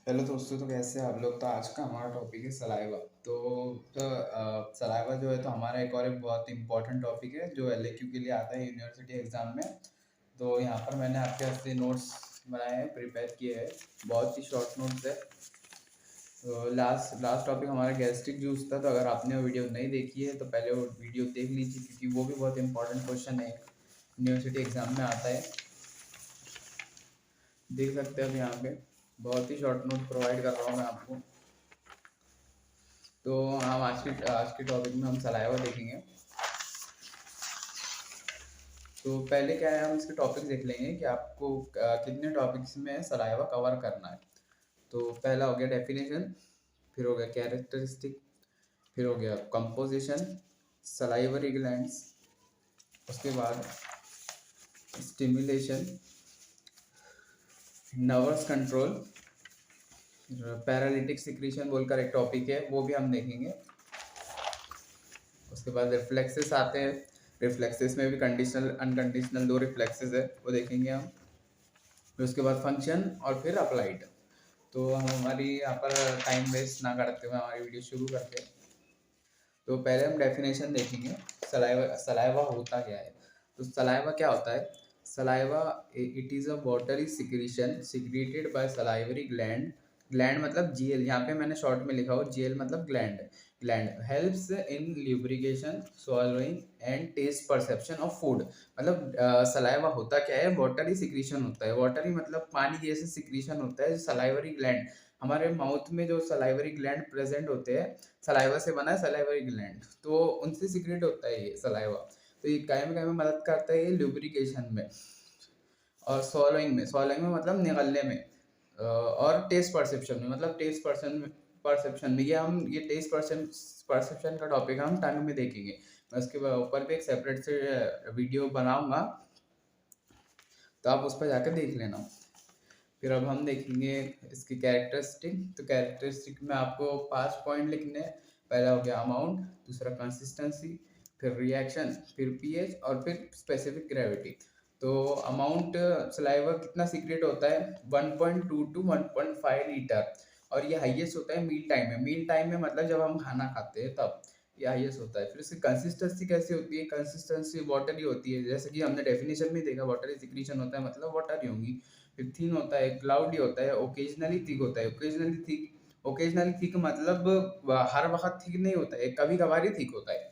Hello दोस्तों, तो कैसे हैं आप लोग। तो आज का हमारा टॉपिक है सलाइवा। सलाइवा जो है तो हमारा एक बहुत इंपॉर्टेंट टॉपिक है जो एलएक्यू के लिए आता है यूनिवर्सिटी एग्जाम में। तो यहाँ पर मैंने आपके वास्ते नोट्स बनाए हैं, प्रिपेयर किए हैं। बहुत ही शॉर्ट नोट्स है। तो लास्ट लास्ट टॉपिक हमारा गैस्ट्रिक जूस था। तो अगर आपने वो वीडियो नहीं देखी है तो पहले वो वीडियो देख लीजिए, क्योंकि वो भी बहुत इंपॉर्टेंट क्वेश्चन है, यूनिवर्सिटी एग्जाम में आता है। देख सकते हैं अब यहाँ पे बहुत ही शॉर्ट नोट प्रोवाइड कर रहा हूँ मैं आपको। तो हम आज के टॉपिक में हम सलाइवा देखेंगे। तो पहले क्या है, हम इसके टॉपिक देख लेंगे कि आपको कितने टॉपिक्स में सलाइवा कवर करना है। तो पहला हो गया डेफिनेशन, फिर हो गया कैरेक्टरिस्टिक, फिर हो गया कंपोजिशन, सलाइवरी ग्लैंड्स, उसके बाद stimulation, nervous control, paralytic secretion बोलकर एक टॉपिक है, वो भी हम देखेंगे। उसके बाद रिफ्लेक्सेस आते हैं। रिफ्लेक्सेस में भी कंडीशनल अनकंडीशनल दो रिफ्लेक्सेस है, वो देखेंगे हम। फिर उसके बाद फंक्शन और फिर अप्लाइड। तो हम हमारी यहाँ पर टाइम वेस्ट ना करते हुए हमारी वीडियो शुरू करते हैं। तो पहले हम डेफिनेशन देखेंगे। सलाइवा सलाइवा होता क्या है। तो सलाइवा क्या होता है। Saliva it is a watery secretion secreted by salivary gland. Gland मतलब जीएल, यहाँ पे मैंने शॉर्ट में लिखा हो जीएल मतलब gland. Gland helps in lubrication, swallowing and taste perception of food. मतलब सलाइवा होता क्या है, वाटरी सिक्रीशन होता है। वाटरी मतलब पानी जैसे सिक्रीशन होता है। सलाइवरी ग्लैंड, हमारे माउथ में जो सलाइवरी ग्लैंड प्रेजेंट होते हैं, सलाइवा से बना है सलाइवरी ग्लैंड, तो उनसे सीक्रेट होता है ये सलाइवा। तो ये काय में मदद करता है ये ल्यूब्रिकेशन में और swallowing में मतलब निगलने में, और टेस्ट परसेप्शन में मतलब टेस्ट परसेप्शन में ये टेस्ट परसेप्शन का टॉपिक हम टंग में देखेंगे। मैं उसके ऊपर भी एक सेपरेट से वीडियो बनाऊंगा, तो आप उस पर जाकर देख लेना। फिर अब हम देखेंगे इसकी कैरेक्टरिस्टिक। तो कैरेक्टरिस्टिक में आपको 5 पॉइंट लिखने हैं। पहला हो गया अमाउंट, दूसरा कंसिस्टेंसी, फिर रिएक्शन, फिर पीएच और फिर स्पेसिफिक ग्रेविटी। तो अमाउंट, सलाइवा कितना सीक्रेट होता है, 1.2 टू 1.5 लीटर। और ये हाईएस्ट होता है मील टाइम में। मील टाइम में मतलब जब हम खाना खाते हैं तब ये हाईएस्ट होता है। फिर इसकी कंसिस्टेंसी कैसी होती है, कंसिस्टेंसी वाटरी होती है, जैसे कि हमने डेफिनेशन में देखा वाटरी सिक्रीशन होता है मतलब वाटरी होंगी। फिर थिन होता है, क्लाउडी होता है, ओकेजनली थिक होता है। ओकेजनली थिक मतलब हर वक्त थिक नहीं होता है, कभी कभार ही थिक होता है।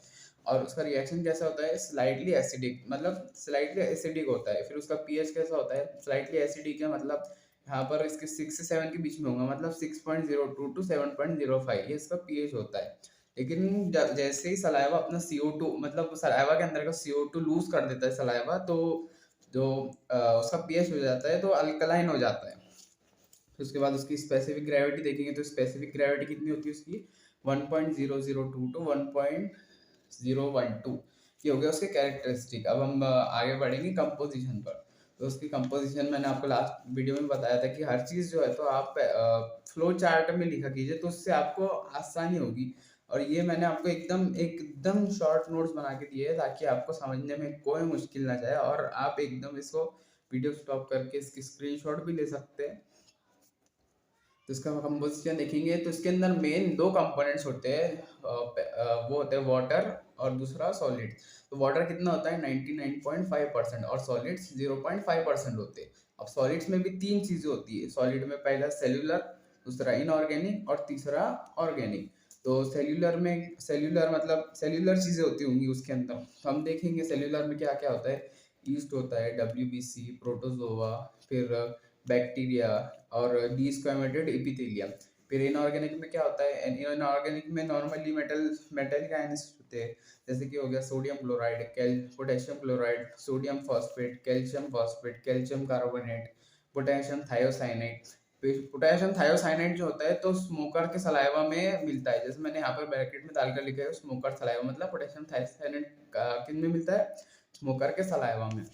और उसका रिएक्शन कैसा होता है, स्लाइटली एसिडिक मतलब स्लाइटली एसिडिक होता है। फिर उसका पीएच कैसा होता है, स्लाइटली एसिडिक है मतलब यहाँ पर इसके 6 से 7 के बीच में होगा, मतलब 6.02 टू 7.05 ये इसका पीएच होता है। लेकिन जैसे ही सलाइवा अपना CO2 मतलब सलाइवा के अंदर का CO2 लूज कर देता है सलाइवा, तो जो उसका पीएच हो जाता है तो अल्कलाइन हो जाता है। फिर उसके बाद उसकी स्पेसिफिक ग्रेविटी देखेंगे। तो स्पेसिफिक ग्रेविटी कितनी होती है उसकी, 1.002 टू 1.012। ये हो गया उसके कैरेक्टरिस्टिक। अब हम आगे बढ़ेंगे कंपोजिशन पर। तो उसकी कंपोजिशन मैंने आपको लास्ट वीडियो में बताया था कि हर चीज़ जो है तो आप फ्लो चार्ट में लिखा कीजिए, तो उससे आपको आसानी होगी। और ये मैंने आपको एकदम एकदम शॉर्ट नोट्स बना के दिए हैं ताकि आपको समझने में कोई मुश्किल ना जाए, और आप एकदम इसको वीडियो स्टॉप करके इसकी स्क्रीनशॉट भी ले सकते हैं। तो इसका कंपोजिशन देखेंगे तो इसके अंदर मेन दो कंपोनेंट्स होते हैं। वो होते हैं वाटर और दूसरा सॉलिड। तो वाटर कितना होता है, 99.5% और सॉलिड्स 0.5% होते हैं। अब सॉलिड्स में भी तीन चीजें होती है सॉलिड में, पहला सेल्यूलर, दूसरा इनऑर्गेनिक और तीसरा ऑर्गेनिक। तो सेल्यूलर मतलब सेल्यूलर चीजें होती होंगी उसके अंदर। तो हम देखेंगे सेल्यूलर में क्या क्या होता है। ईस्ट होता है, WBC, प्रोटोजोआ, फिर बैक्टीरिया और डीस्क्वेमेटेड एपिथेलियम। फिर इनऑर्गेनिक में क्या होता है, इनऑर्गेनिक में नॉर्मली मेटल आयंस होते हैं, जैसे कि हो गया sodium chloride, potassium chloride, sodium phosphate, calcium carbonate, potassium thiocyanide. Potassium thiocyanide जो होता है तो स्मोकर के सलाइवा में मिलता है, जैसे मैंने यहाँ पर ब्रैकेट में डालकर लिखा है स्मोकर सलाइवा मतलब पोटेशियम थायोसाइनाइड किन में मिलता है, स्मोकर के सलाइवा में।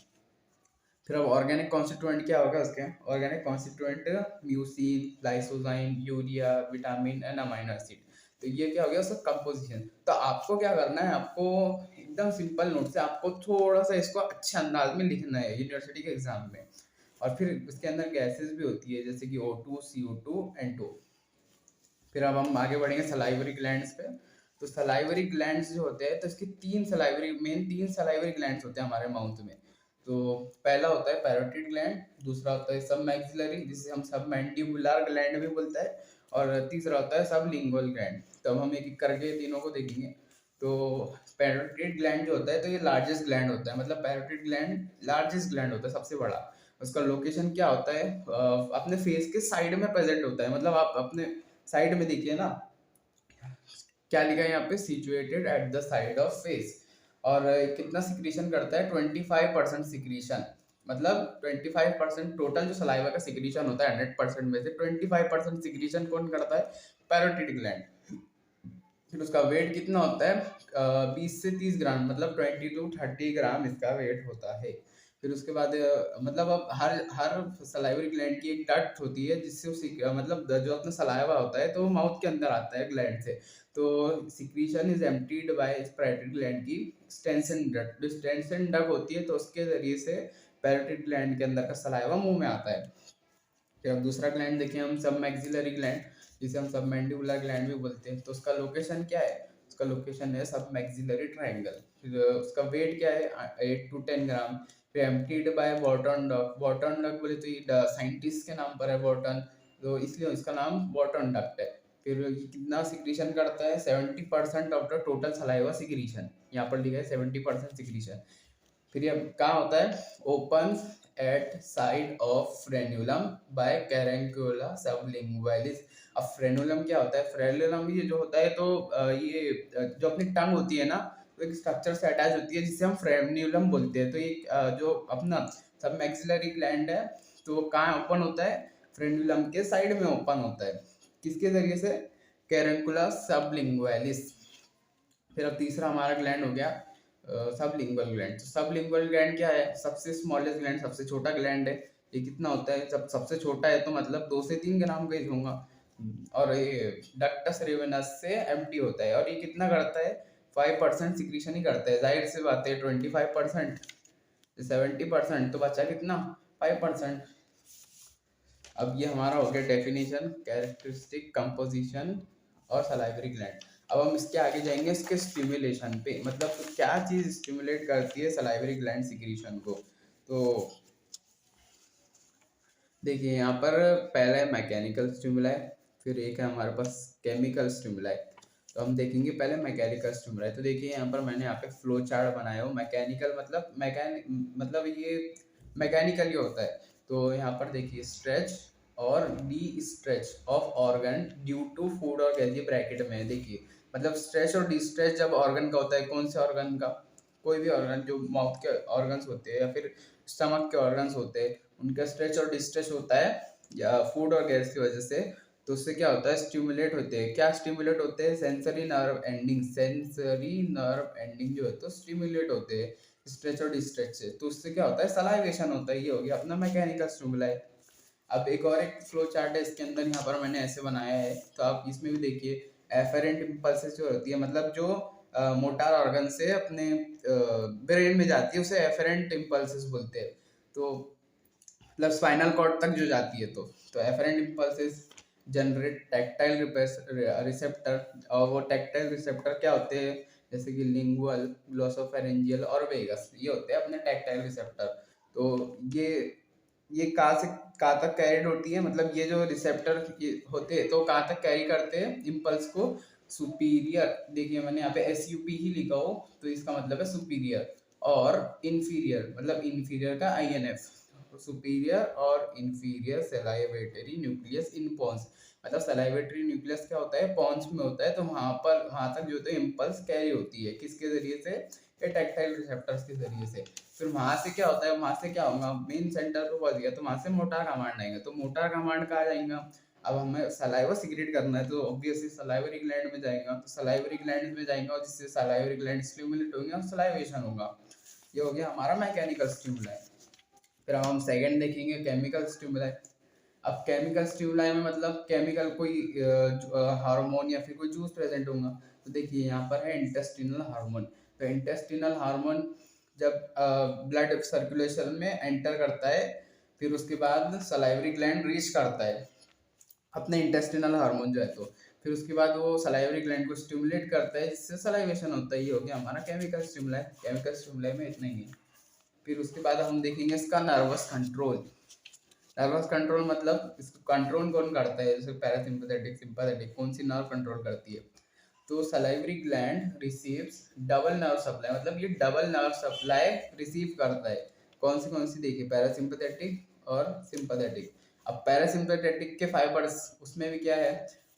फिर अब ऑर्गेनिक कॉन्स्टिट्यूएंट क्या होगा उसके, organic constituent mucin, lysozyme, urea, vitamin and amino acid. तो ये क्या हो गया उसका कंपोजिशन। तो आपको क्या करना है, आपको एकदम सिंपल नोट से आपको थोड़ा सा इसको अच्छे अंदाज में लिखना है यूनिवर्सिटी के एग्जाम में। और फिर उसके अंदर गैसेस भी होती है जैसे कि O2, CO2, N2। फिर अब हम आगे बढ़ेंगे सलाइवरी ग्लैंड्स पे। तो सलाइवरी ग्लैंड्स जो होते हैं तो इसकी तीन सलाइवरी ग्लैंड्स होते हैं हमारे माउथ में। तो पहला होता है पैरोटिड ग्लैंड, दूसरा होता है सब मैक्सिलरी जिसे हम सब मैंडिबुलर ग्लैंड भी बोलते हैं, और तीसरा होता है सब लिंगुअल ग्लैंड। तो अब हम एक एक करके तीनों को देखेंगे। तो पैरोटिड ग्लैंड जो होता है तो ये लार्जेस्ट ग्लैंड होता है, मतलब पैरोटिड ग्लैंड लार्जेस्ट ग्लैंड होता है, सबसे बड़ा। उसका लोकेशन क्या होता है, अपने फेस के साइड में प्रेजेंट होता है, मतलब आप अपने साइड में देखिए ना, क्या लिखा है यहाँ पे, situated at the side of face. और कितना सिक्रीशन करता है, 25% सिक्रीशन। मतलब 25% टोटल जो सलाइवा का सिक्रीशन होता है 100% में से 25% सिक्रीशन कौन करता है, पैरोटिड ग्लैंड। फिर उसका वेट कितना होता है, 20 से 30 ग्राम, मतलब 20 to 30 ग्राम इसका वेट होता है। फिर उसके बाद मतलब अब हर हर सलाइवरी ग्लैंड की एक डक्ट होती है जिससे मतलब जो अपना सलाइवा होता है तो वो माउथ के अंदर आता है ग्लैंड से। तो secretion is emptied bye parotid gland की स्टेंसन डक्ट। जो स्टेंसन डक्ट होती है तो उसके जरिए से पैरोटिड ग्लैंड के अंदर का सलाइवा मुंह में आता है। फिर अब दूसरा ग्लैंड देखिए हम, सब मैक्सिलरी ग्लैंड, जिसे हम सब मैंडिबुलर ग्लैंड भी बोलते हैं। तो उसका लोकेशन क्या है, उसका लोकेशन है सब मैक्सिलरी ट्रायंगल। फिर उसका वेट क्या है, 8 to 10 ग्राम। फिर एम्प्टीड बाय बॉटन डक्ट। बॉटन डक्ट बोले तो ये साइंटिस्ट के नाम पर है बॉटन, तो इसलिए इसका नाम बॉटन डक्ट है। फिर ये कितना सिक्रीशन करता है, 70% of the total saliva secretion, यहाँ पर लिखा है 70% सिक्रीशन। फिर ये कहाँ होता है, open at side of frenulum by caruncula sublingualis. अब फ्रेनुलम क्या होता है, फ्रेनुलम ये जो होता है तो ये जो अपनी टंग होती है ना, तो एक स्ट्रक्चर से अटैच होती है जिसे हम फ्रेन्यूलम बोलते हैं। तो ये जो अपना सब मैक्सिलरी ग्लैंड है तो कहाँ ओपन होता है, फ्रेन्यूलम के साइड में ओपन होता है। किसके जरिए से, कैरेंकुला सबलिंगुअलिस। फिर अब तीसरा हमारा ग्लैंड हो गया सबलिंगुअल ग्लैंड। तो सबलिंगुअल ग्लैंड क्या है, सबसे स्मॉलेस्ट ग्लैंड, सबसे छोटा ग्लैंड है। ये कितना होता है, जब सबसे छोटा है तो मतलब 2 से 3 ग्राम का ही होगा। और ये डक्टस रेवेनस से एम्प्टी होता है, और ये कितना करता है, 5% सिक्रीशन ही करता है। जाहिर सी बात है 25% 70%, तो बचा कितना, 5%। अब ये हमारा हो गया डेफिनेशन, कैरेक्टरिस्टिक, कंपोजिशन और सलाइवरी ग्लैंड। अब हम इसके आगे जाएंगे इसके स्टिमुलेशन पे, मतलब तो क्या चीज़ स्टिमुलेट करती है सलाइवरी ग्लैंड सिक्रीशन को। तो देखिए यहाँ पर पहला है मैकेनिकल स्टिमुलाई, फिर एक है हमारे पास केमिकल स्टिमुलाई। तो हम देखेंगे पहले मैकेनिकल स्टिमुलाई। तो देखिए यहाँ पर मैंने यहाँ पे फ्लो चार्ट बनाया हो। मैकेनिकल मतलब ये मैकेनिकल ही होता है। तो यहाँ पर देखिए स्ट्रेच और de stretch of organ due to food और गैस, ये ब्रैकेट में है देखिए। मतलब स्ट्रेच और डी स्ट्रेच जब ऑर्गन का होता है, कौन से ऑर्गन का, कोई भी ऑर्गन जो माउथ के ऑर्गन्स होते हैं या फिर स्टमक के ऑर्गन्स होते हैं, उनका स्ट्रेच और डिस्ट्रेच होता है या फूड और गैस की वजह से। तो उससे क्या होता है, स्टिमुलेट होते हैं। क्या स्टिमुलेट होते हैं, sensory nerve ending, sensory nerve ending जो है तो स्टिमुलेट होते हैं स्ट्रेच और डिस्ट्रेच से। तो उससे क्या होता है, सलाइवेशन होता है। ये हो गया अपना मैकेनिकल स्टिमुलाई। अब एक और एक फ्लो चार्ट है इसके अंदर, यहाँ पर मैंने ऐसे बनाया है, तो आप इसमें भी देखिए एफरेंट इम्पल्सेस जो होती है, मतलब जो मोटार ऑर्गन से अपने ब्रेन में जाती है उसे एफरेंट इम्पल्सेस बोलते हैं। तो मतलब स्पाइनल कॉर्ड तक जो जाती है, तो afferent impulses generate tactile receptor. और वो टैक्टाइल रिसेप्टर क्या होते हैं, जैसे कि लिंगुअल, ग्लोसोफेरेंजियल और वेगस, ये होते हैं अपने टैक्टाइल रिसेप्टर। तो ये कहाँ तक कैरिड होती है, मतलब ये जो रिसेप्टर होते हैं तो कहाँ तक कैरी करते हैं इम्पल्स को, सुपीरियर। देखिए मैंने यहाँ पे SUP ही लिखा हो तो इसका मतलब है सुपीरियर, और इन्फीरियर मतलब इन्फीरियर का INF, सुपीरियर और inferior salivatory nucleus in Pond's. मतलब सलाइवेटरी न्यूक्लियस क्या होता है, पॉन्स में होता है। तो वहां तक जो होता है इम्पल्स कैरी होती है, किसके जरिए से, ये टैक्टाइल रिसेप्टर्स के जरिए से। फिर वहां से क्या होता है, वहां से क्या होगा, मेन सेंटर पे पहुंच गया तो वहां से मोटार कमांड आएगा। तो मोटार कमांड कहाँ जाएगा, अब हमें सलाइवा सिक्रेट करना है तो ऑब्वियसली सलाइवरी ग्लैंड में जाएगा। तो सलाइवरी ग्लैंड में जाएगा और जिससे सलाइवरी ग्लैंड स्टिमुलेट होंगे और सलाइवेशन होगा। ये हो गया हमारा मैकेनिकल स्टिमुलाई। फिर अब हम सेकंड देखेंगे केमिकल स्टिमुलाई। अब केमिकल स्टिमुलाई में मतलब केमिकल कोई हार्मोन या फिर कोई जूस प्रेजेंट होगा। तो देखिए यहाँ पर है इंटेस्टिनल हार्मोन। तो इंटेस्टिनल हार्मोन जब ब्लड सर्कुलेशन में एंटर करता है, फिर उसके बाद सलाइवरी ग्लैंड रीच करता है अपने इंटेस्टिनल हार्मोन जो है, तो फिर उसके बाद वो सलाइवरी ग्लैंड को स्टिमुलेट करता है जिससे सलाइवेशन होता है। ये हो गया हमारा केमिकल स्टिमुलाई। केमिकल स्टिमुलाई में इतना ही है। फिर उसके बाद हम देखेंगे इसका नर्वस कंट्रोल। नर्वस कंट्रोल मतलब इसको कंट्रोल कौन करता है, जैसे पैरासिम्पैथेटिक सिंपैथेटिक कौन सी नर्व कंट्रोल करती है। तो salivary gland receives double nerve supply, मतलब ये डबल नर्व सप्लाई रिसीव करता है। कौन सी देखिए, पैरासिम्पैथेटिक और सिंपैथेटिक। अब पैरासिम्पैथेटिक के फाइबर्स उसमें भी क्या है,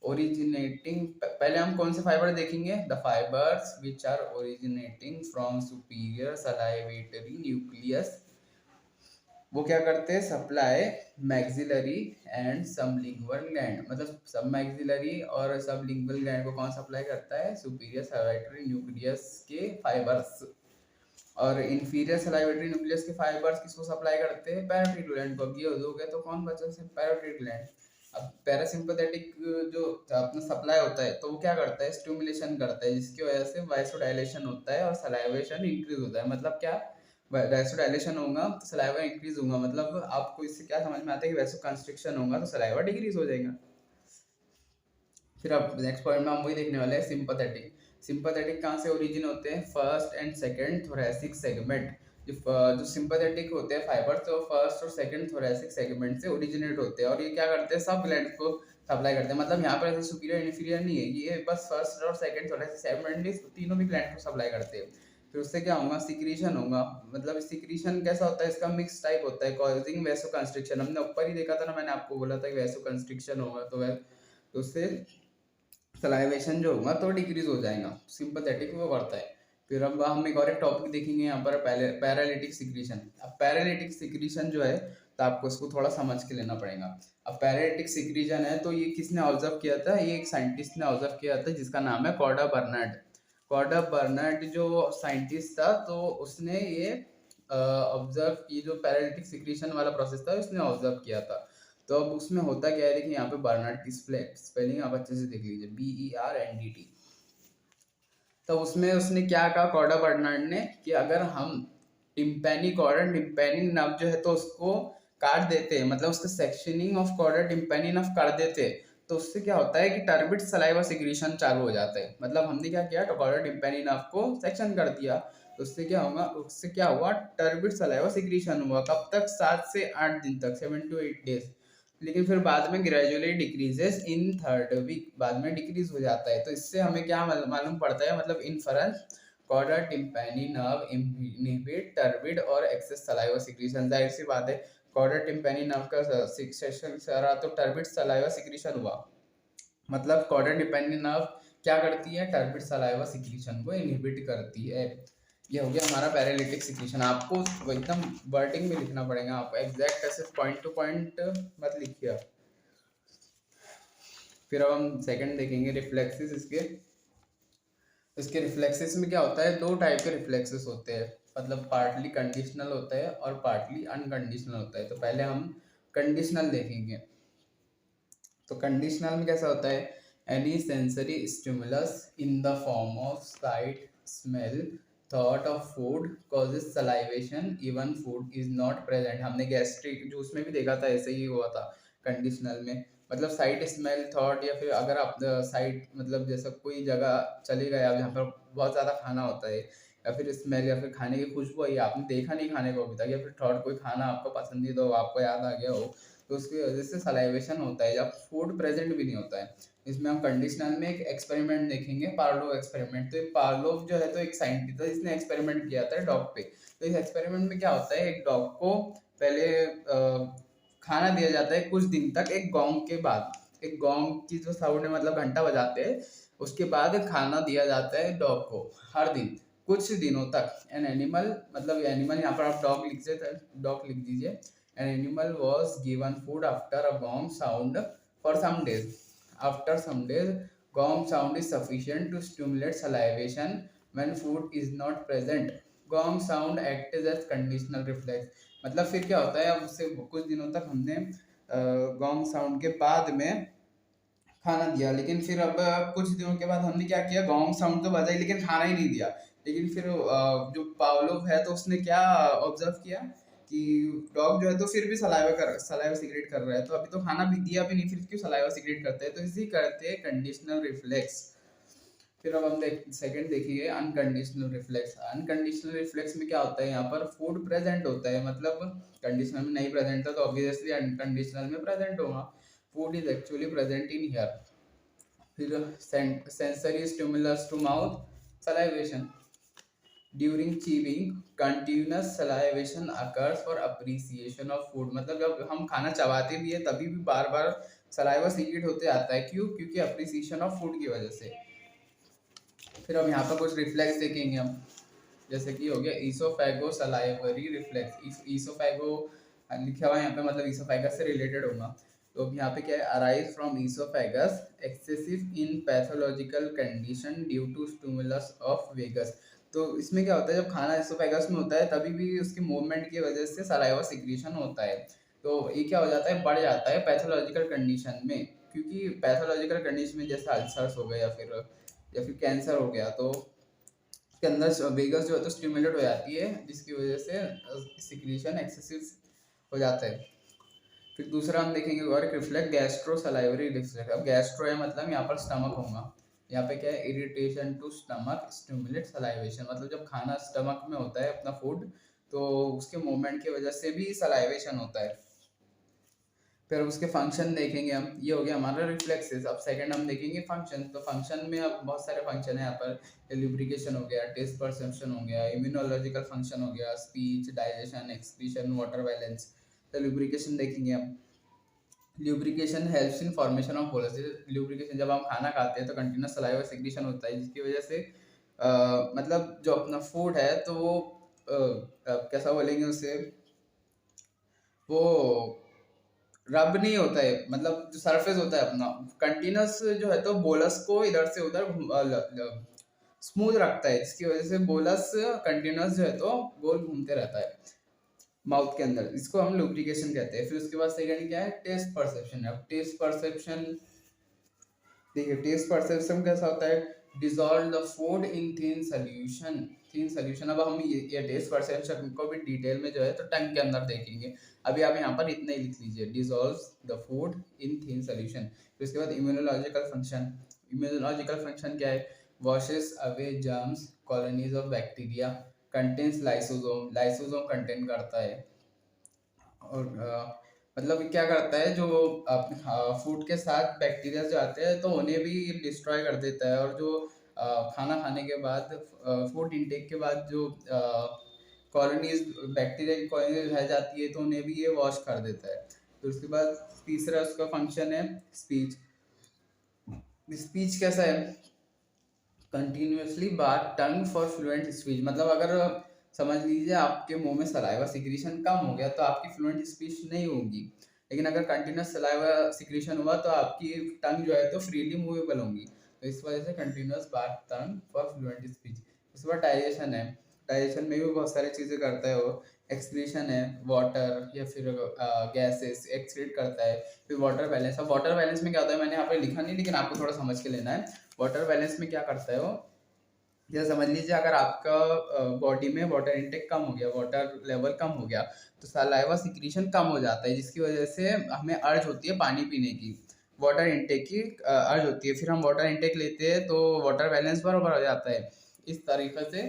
ओरिजिनेटिंग। पहले हम कौन से फाइबर देखेंगे, the fibres which are originating from superior salivatory nucleus. वो क्या करते हैं, supply maxillary and sublingual gland, मतलब सब मैक्सिलरी और सबलिंगुअल ग्लैंड को कौन सप्लाई करता है, सुपीरियर सलाइवेटरी न्यूक्लियस के फाइबर्स। और इंफीरियर सलाइवेटरी न्यूक्लियस के फाइबर्स किसको सप्लाई करते हैं, पैराटिड ग्लैंड को। अब ये हो गया तो कौन बचा, सिर्फ पैराटिड ग्लैंड। अब पैरासिम्पैथेटिक जो अपना सप्लाई होता है तो वो क्या करता है, स्टिमुलेशन करता है, जिसकी वजह से वाइसोडाइलेशन होता है और सलाइवेशन इंक्रीज होता है। मतलब क्या, वैसोडाइलेशन होगा तो सलाइवा इंक्रीज होगा। मतलब आपको इससे क्या समझ में आता है कि वैसो कंस्ट्रिक्शन होगा तो सलाइवा डिक्रीज हो जाएगा। फिर अब नेक्स्ट पॉइंट में हम वही देखने वाले हैं, सिंपैथेटिक। सिंपैथेटिक कहाँ से ओरिजिन होते हैं, first and second thoracic segment. जो सिंपैथेटिक होते हैं फाइबर तो फर्स्ट और सेकंड थोरैसिक सेगमेंट से ओरिजिनेट होते हैं और ये क्या करते हैं, सब ग्लैंड को सप्लाई करते हैं। मतलब यहाँ पर ऐसे सुपीरियर इन्फीरियर नहीं है, ये बस फर्स्ट और सेकंड थोरैसिक सेगमेंट तीनों भी ग्लैंड को सप्लाई करते हैं। फिर उससे क्या होगा, सिक्रीशन होगा। मतलब सिक्रीशन कैसा होता है, इसका मिक्स टाइप होता है, कॉजिंग वैसो कंस्ट्रिक्शन। हमने ऊपर ही देखा था ना, मैंने आपको बोला था कि वैसो कंस्ट्रिक्शन होगा तो उससे सलाइवेशन जो होगा तो डिक्रीज हो जाएगा। सिंपैथेटिक वो करता है। फिर अब हम एक और एक टॉपिक देखेंगे यहाँ पर, पैरालिटिक सिक्रीशन। अब पैरालिटिक सिक्रीशन जो है तो आपको इसको थोड़ा समझ के लेना पड़ेगा। अब पैरालिटिक सिक्रीशन है तो ये किसने ऑब्जर्व किया था, ये एक साइंटिस्ट ने ऑब्जर्व किया था जिसका नाम है कॉर्डा बर्नर्ड। कॉर्डा बर्नर्ड जो साइंटिस्ट था तो उसने ये ऑब्जर्व की, जो पैरालिटिक सिक्रीशन वाला प्रोसेस था उसने ऑब्जर्व किया था। तो अब उसमें होता क्या है, देखिए यहाँ पे बर्नर्ड की स्पेलिंग आप अच्छे से देख लीजिए, BERNDT। तो उसमें उसने क्या कहा कॉर्डा बर्नर्ड ने, कि अगर हम टिम्पैनी कॉर्डा टिम्पैनी नर्व जो है तो उसको काट देते हैं, मतलब उसका sectioning of chorda tympani nerve कर देते हैं, तो उससे क्या होता है कि टर्बिड सलाइवा सिक्रीशन चालू हो जाता है। मतलब हमने क्या किया, कॉर्डा टिम्पैनी नर्व को सेक्शन कर दिया, तो उससे क्या हुआ, टर्बिड सलाइवा सिक्रीशन हुआ। कब तक, 7 से 8 दिन तक, 7 to 8 days। लेकिन फिर बाद में gradually decreases in third week, बाद में डिक्रीज हो जाता है। तो इससे हमें क्या मालूम पड़ता है, मतलब inference chorda tympani nerve inhibit turbid और एक्सेस सलाइवा सिक्रीशन। जाहिर सी बात है, कॉर्डा टिम्पैनी नर्व का सेक्शन सारा तो टर्बिड सलाइवा सिक्रीशन हुआ। मतलब कॉर्डा टिम्पैनी नर्व क्या करती है, टर्बिड सलाइवा सिक्रीशन को इनहिबिट करती है। ये हो गया हमारा पैरालिटिक सिक्रीशन। आपको एकदम वर्डिंग में लिखना पड़ेगा, आपको एग्जैक्ट ऐसे पॉइंट टू पॉइंट मत लिखिए। फिर अब हम सेकंड देखेंगे, रिफ्लेक्सेस। इसके रिफ्लेक्सेस में क्या होता है, दो टाइप के रिफ्लेक्सेस होते हैं। मतलब पार्टली कंडीशनल होता है और पार्टली अनकंडीशनल होता है। तो पहले हम कंडीशनल देखेंगे। तो कंडीशनल में कैसा होता है, any sensory stimulus in the form of site, smell, thought of food causes salivation even food is not present. हमने गैस्ट्रिक जूस में भी देखा था, ऐसे ही हुआ था कंडीशनल में। मतलब साइट, स्मेल, थॉट, या फिर अगर आप साइट मतलब जैसा कोई जगह चले गए आप जहाँ पर बहुत ज़्यादा खाना होता है, या फिर स्मेल या फिर खाने की खुशबू आई, आपने देखा नहीं खाने को अभी तक, या फिर थॉट कोई खाना आपको पसंदीदा हो, आपको याद आ गया हो, तो उसकी वजह से सलाइवेशन होता है, जब फूड प्रेजेंट भी नहीं होता है। इसमें हम कंडीशनल में एक एक्सपेरिमेंट देखेंगे, पार्लोव एक्सपेरिमेंट। तो पार्लोव जो है तो एक साइंटिस्ट है जिसने एक्सपेरिमेंट किया था डॉग पे। तो इस एक्सपेरिमेंट में क्या होता है, एक डॉग को पहले खाना दिया जाता है कुछ दिन तक, एक गोंग के बाद, एक गोंग की जो साउंड है, मतलब घंटा बजाते हैं, उसके बाद खाना दिया जाता है डॉग को हर दिन कुछ दिनों तक। एन एनिमल, मतलब एनिमल यहाँ पर आप डॉग लिख दीजिए। An animal was given food after a gong sound for some days. After some days gong sound is sufficient to stimulate salivation when food is not present. Gong sound act as conditional reflex. मतलब फिर क्या होता है, अब उससे कुछ दिनों तक हमने गॉन्ग साउंड के बाद में खाना दिया, लेकिन फिर अब कुछ दिनों के बाद हमने क्या किया, गॉन्ग साउंड तो बजाई लेकिन खाना ही नहीं दिया। लेकिन फिर जो पावलोव है तो उसने क्या ऑब्जर्व किया, कि डॉग जो है तो फिर भी सलाइवा सीक्रेट कर रहा है, तो अभी तो खाना भी दिया भी नहीं, फिर क्यों सलाइवा सीक्रेट करते हैं, तो इसी करते हैं कंडीशनल रिफ्लेक्स। फिर अब हम सेकंड देखिए अनकंडीशनल रिफ्लेक्स। अनकंडीशनल रिफ्लेक्स में क्या होता है, यहाँ पर फूड प्रेजेंट होता है, मतलब कंडीशनल में नहीं प्रेजेंट था तो ऑब्वियसली अनकंडीशनल में प्रेजेंट होगा। Food is actually present in here. फिर sensory stimulus to mouth, salivation. During chewing continuous salivation occurs for appreciation of food, मतलब जब हम खाना चबाते भी है तभी भी बार बार सलाइवा सीक्रेट होते आता है, क्यों, क्योंकि अप्रिसिएशन ऑफ फूड की वजह से। फिर हम यहाँ पर कुछ रिफ्लेक्स देखेंगे हम, जैसे कि हो गया ईसोफेगो सलाइवरी रिफ्लेक्स। ईसोफेगो लिखा हुआ है यहाँ पे, मतलब ईसोफेगस से रिलेटेड होगा। तो अब यहाँ पे क्या है, arise from oesophagus excessive in pathological condition due to stimulus of vagus. तो इसमें क्या होता है, जब खाना ईसोफेगस में होता है तभी भी उसके मूवमेंट की वजह से सलाइवा सिक्रीशन होता है। तो ये क्या हो जाता है, बढ़ जाता है पैथोलॉजिकल कंडीशन में, क्योंकि पैथोलॉजिकल कंडीशन में जैसे अल्सर्स हो गए या फिर कैंसर हो गया, तो उसके अंदर वेगस जो है तो स्टिमुलेट हो जाती है, जिसकी वजह से सिक्रीशन एक्सेसिव हो जाता है। फिर दूसरा हम देखेंगे और रिफ्लेक्ट गैस्ट्रो सलाइवरी रिफ्लेक्स। अब गैस्ट्रो है मतलब यहाँ पर स्टमक होगा, यहाँ पे क्या है, irritation to stomach stimulate salivation, मतलब जब खाना स्टमक में होता है अपना फूड, तो उसके मूवमेंट की वजह से भी सलाइवेशन होता है। फिर उसके फंक्शन देखेंगे हम, ये हो गया हमारा रिफ्लेक्सेस। अब सेकंड हम देखेंगे फंक्शन। तो फंक्शन में अब बहुत सारे फंक्शन है यहाँ पर, लुब्रिकेशन हो गया, टेस्ट परसेप्शन हो गया, इम्यूनोलॉजिकल फंक्शन हो गया, speech, digestion, excretion, water balance. तो लुब्रिकेशन देखेंगे हम। Lubrication helps in formation of bolus. Lubrication, जब हम खाना खाते हैं तो कंटिन्यूस सलाइवा सिक्रीशन होता है, जिसकी वजह से मतलब जो अपना फूड है तो वो कैसा बोलेंगे उसे, वो रब नहीं होता है, मतलब जो सरफेस होता है अपना कंटिन्यूस जो है तो बोलस को इधर से उधर स्मूथ रखता है, जिसकी वजह से बोलस कंटिन्यूस जो है तो गोल घूमते रहता है माउथ के अंदर, इसको हम लुब्रिकेशन कहते हैं। फिर उसके बाद सेकंड क्या है, टेस्ट परसेप्शन। अब टेस्ट परसेप्शन देखिए, टेस्ट परसेप्शन कैसा होता है, dissolve the food in thin solution. Thin solution, अब हम ये टेस्ट परसेप्शन को भी डिटेल में जो है तो टंग के अंदर देखेंगे। अभी आप यहाँ पर इतना ही लिख लीजिए, dissolve the food in thin solution. फिर उसके बाद इम्यूनोलॉजिकल फंक्शन। इम्यूनोलॉजिकल फंक्शन क्या है, washes away germs colonies of bacteria, contains lysosome. Lysosome contain करता है, और मतलब क्या करता है, जो फूड के साथ बैक्टीरिया जो आते हैं तो उन्हें भी डिस्ट्रॉय कर देता है, और जो खाना खाने के बाद फूड इंटेक के बाद जो कॉलोनीज, बैक्टीरिया की कॉलोनीज रह जाती है तो उन्हें भी ये वॉश कर देता है। तो उसके बाद तीसरा उसका फंक्शन है स्पीच। स्पीच कैसा है, कंटिन्यूअसली बात टंग फॉर फ्लुएंट स्पीच, मतलब अगर समझ लीजिए आपके मुंह में सलाइवा सिक्रीशन कम हो गया तो आपकी फ्लुएंट स्पीच नहीं होगी, लेकिन अगर कंटिन्यूअस सलाइवा सिक्रीशन हुआ तो आपकी टंग जो है तो फ्रीली मूवेबल होंगी। तो इस वजह से कंटिन्यूअस बात टंग फॉर फ्लुएंट स्पीच। उसके बाद डाइजेशन है। डाइजेशन में भी बहुत सारी चीज़ें करता है वो। एक्सक्रीशन है, वाटर या फिर गैसेस एक्सक्रीट करता है। फिर वाटर बैलेंस। अब वाटर बैलेंस में क्या होता है, मैंने यहाँ पे लिखा नहीं, लेकिन आपको थोड़ा समझ के लेना है। वाटर बैलेंस में क्या करता है वो, जैसे समझ लीजिए अगर आपका बॉडी में वाटर इनटेक कम हो गया, वाटर लेवल कम हो गया, तो सलाइवा सिक्रीशन कम हो जाता है, जिसकी वजह से हमें अर्ज होती है पानी पीने की, वाटर इनटेक की अर्ज होती है। फिर हम वाटर इनटेक लेते हैं तो वाटर बैलेंस बराबर हो जाता है। इस तरीके से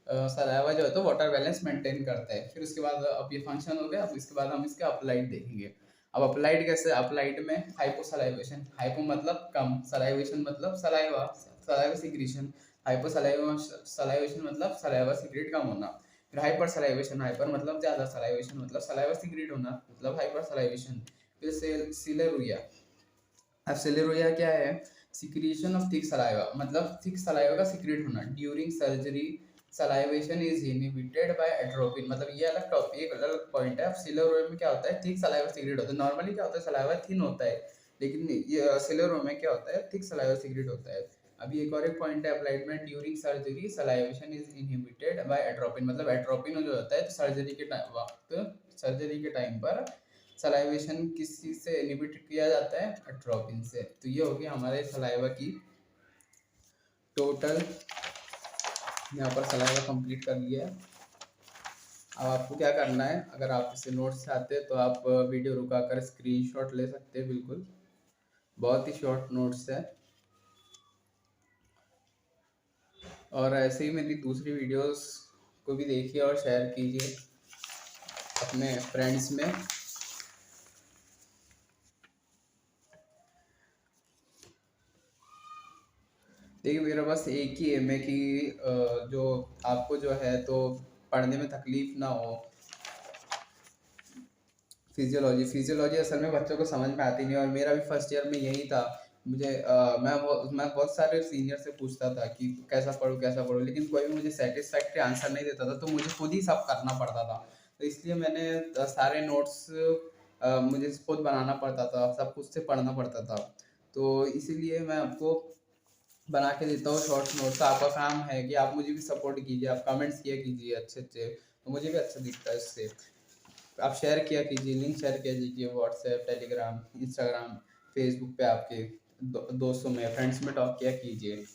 सलाइवा जो है तो वाटर बैलेंस मेंटेन करता है। फिर उसके बाद अब ये फंक्शन हो गया, अब इसके बाद हम इसका अप्लाइड देखेंगे। अब अप्लाइड कैसे, अप्लाइड में हाइपोसलाइवेशन। हाइपो मतलब कम, सलाइवेशन मतलब saliva, saliva secretion. Hyper salivation मतलब सलाइवा सीक्रेट कम होना। फिर हाइपर सलाइवेशन, हाइपर मतलब ज़्यादा, सलाइवेशन मतलब सलाइवा सीक्रेट होना, मतलब हाइपर सलाइवेशन। फिर सिलेरुया। अब सिलेरुया क्या है, सिक्रीशन ऑफ थिक सलाइवा, मतलब थिक सलाइवा का सीक्रेट होना। During surgery salivation is inhibited by atropine, मतलब ये अलग टॉपिक, एक अलग पॉइंट है। अब सिलेरुया में क्या होता है, थिक सलाइवा सीक्रेट होता है। नॉर्मली क्या होता है, सलाइवा थिन होता है, लेकिन ये सिलेरुया में क्या होता है, थिक सलाइवा सीक्रेट होता है। अभी एक और एक पॉइंट है अप्लाइड में, during surgery salivation is inhibited by atropine, मतलब एट्रोपिन जो होता है तो सर्जरी के टाइम पर सलाइवेशन किस चीज़ से इनहिबिट किया जाता है, एट्रोपिन से। तो ये हो गया हमारे सलाइवा की टोटल, यहाँ पर सलाइवा कंप्लीट कर लिया है। अब आपको क्या करना है, अगर आप इसे नोट्स चाहते हैं तो आप वीडियो रुका कर स्क्रीनशॉट ले सकते हैं, बिल्कुल बहुत ही शॉर्ट नोट्स है। और ऐसे ही मेरी दूसरी वीडियोस को भी देखिए और शेयर कीजिए अपने फ्रेंड्स में। देखिए मेरा बस एक ही एम है कि जो आपको जो है तो पढ़ने में तकलीफ ना हो। फिजियोलॉजी असल में बच्चों को समझ में आती नहीं, और मेरा भी फर्स्ट ईयर में यही था। मुझे मैं बहुत सारे सीनियर से पूछता था कि कैसा पढूं, लेकिन कोई भी मुझे सेटिस्फैक्ट्री आंसर नहीं देता था, तो मुझे खुद ही सब करना पड़ता था। तो इसलिए मैंने सारे नोट्स मुझे खुद बनाना पड़ता था, सब खुद से पढ़ना पड़ता था। तो इसीलिए मैं आपको बना के देता हूँ शॉर्ट नोट्स। आपका काम है कि आप मुझे भी सपोर्ट कीजिए, आप कमेंट्स किया कीजिए अच्छे अच्छे, तो मुझे भी अच्छा दिखता है इससे। आप शेयर किया कीजिए, लिंक शेयर किया कीजिए व्हाट्सएप, टेलीग्राम, इंस्टाग्राम, फेसबुक पे आपके दोस्तों में, फ्रेंड्स में टॉक किया कीजिए।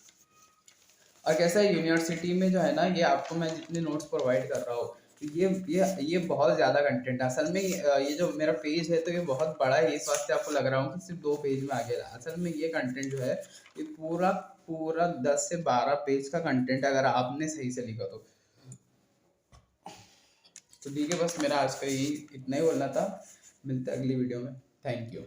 और कैसा है, यूनिवर्सिटी में जो है ना, ये आपको मैं जितने नोट्स प्रोवाइड कर रहा हूँ, ये बहुत ज़्यादा कंटेंट है असल में। ये जो मेरा पेज है तो ये बहुत बड़ा है, इस वास्ते आपको लग रहा हूँ कि सिर्फ 2 पेज में आ गया। असल में ये कंटेंट जो है ये पूरा पूरा 10 से 12 पेज का कंटेंट है, अगर आपने सही से लिखा तो ठीक है। बस मेरा आज का यही इतना ही बोलना था। मिलते हैं अगली वीडियो में। Thank you.